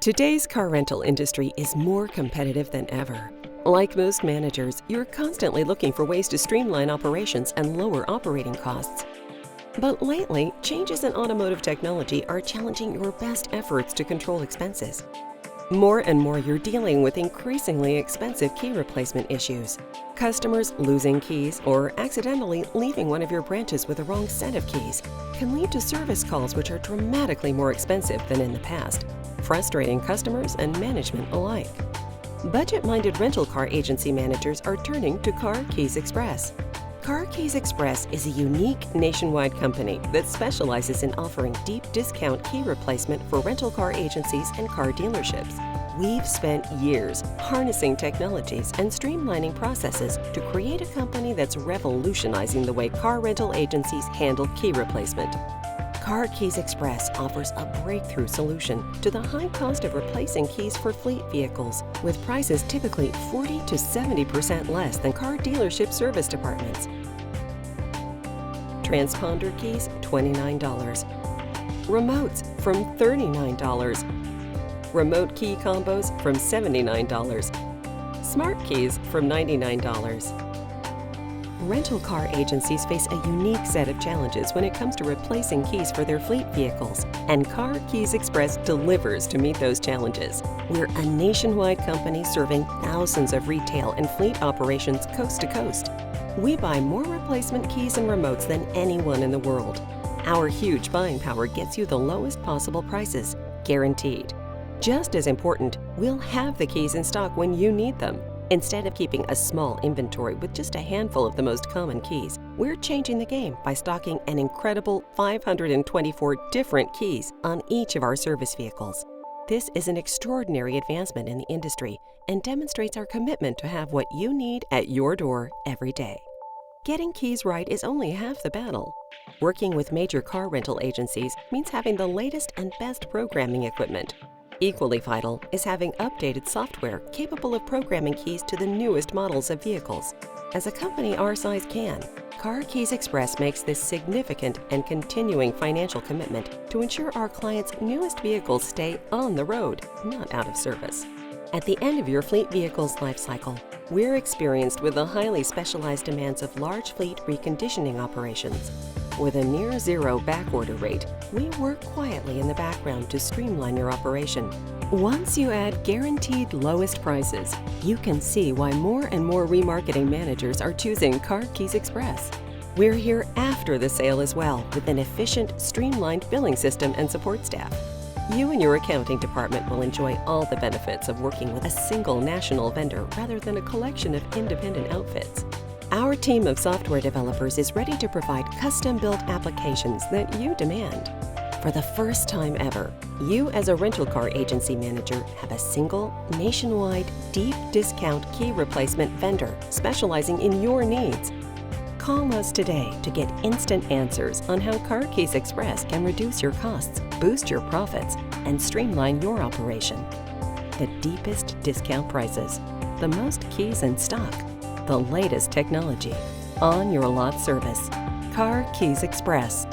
Today's car rental industry is more competitive than ever. Like most managers, you're constantly looking for ways to streamline operations and lower operating costs. But lately, changes in automotive technology are challenging your best efforts to control expenses. More and more, you're dealing with increasingly expensive key replacement issues. Customers losing keys or accidentally leaving one of your branches with the wrong set of keys can lead to service calls which are dramatically more expensive than in the past, frustrating customers and management alike. Budget-minded rental car agency managers are turning to Car Keys Express. Car Keys Express is a unique nationwide company that specializes in offering deep discount key replacement for rental car agencies and car dealerships. We've spent years harnessing technologies and streamlining processes to create a company that's revolutionizing the way car rental agencies handle key replacement. Car Keys Express offers a breakthrough solution to the high cost of replacing keys for fleet vehicles, with prices typically 40 to 70% less than car dealership service departments. Transponder keys, $29. Remotes from $39. Remote key combos from $79. Smart keys from $99. Rental car agencies face a unique set of challenges when it comes to replacing keys for their fleet vehicles, and Car Keys Express delivers to meet those challenges. We're a nationwide company serving thousands of retail and fleet operations coast to coast. We buy more replacement keys and remotes than anyone in the world. Our huge buying power gets you the lowest possible prices, guaranteed. Just as important, we'll have the keys in stock when you need them. Instead of keeping a small inventory with just a handful of the most common keys, we're changing the game by stocking an incredible 524 different keys on each of our service vehicles. This is an extraordinary advancement in the industry and demonstrates our commitment to have what you need at your door every day. Getting keys right is only half the battle. Working with major car rental agencies means having the latest and best programming equipment. Equally vital is having updated software capable of programming keys to the newest models of vehicles. As a company our size can, Car Keys Express makes this significant and continuing financial commitment to ensure our clients' newest vehicles stay on the road, not out of service. At the end of your fleet vehicle's life cycle, we're experienced with the highly specialized demands of large fleet reconditioning operations. With a near zero backorder rate, we work quietly in the background to streamline your operation. Once you add guaranteed lowest prices, you can see why more and more remarketing managers are choosing Car Keys Express. We're here after the sale as well, with an efficient, streamlined billing system and support staff. You and your accounting department will enjoy all the benefits of working with a single national vendor rather than a collection of independent outfits. Our team of software developers is ready to provide custom-built applications that you demand. For the first time ever, you as a rental car agency manager have a single, nationwide, deep discount key replacement vendor specializing in your needs. Call us today to get instant answers on how Car Keys Express can reduce your costs, boost your profits, and streamline your operation. The deepest discount prices, the most keys in stock, the latest technology, on your lot service. Car Keys Express.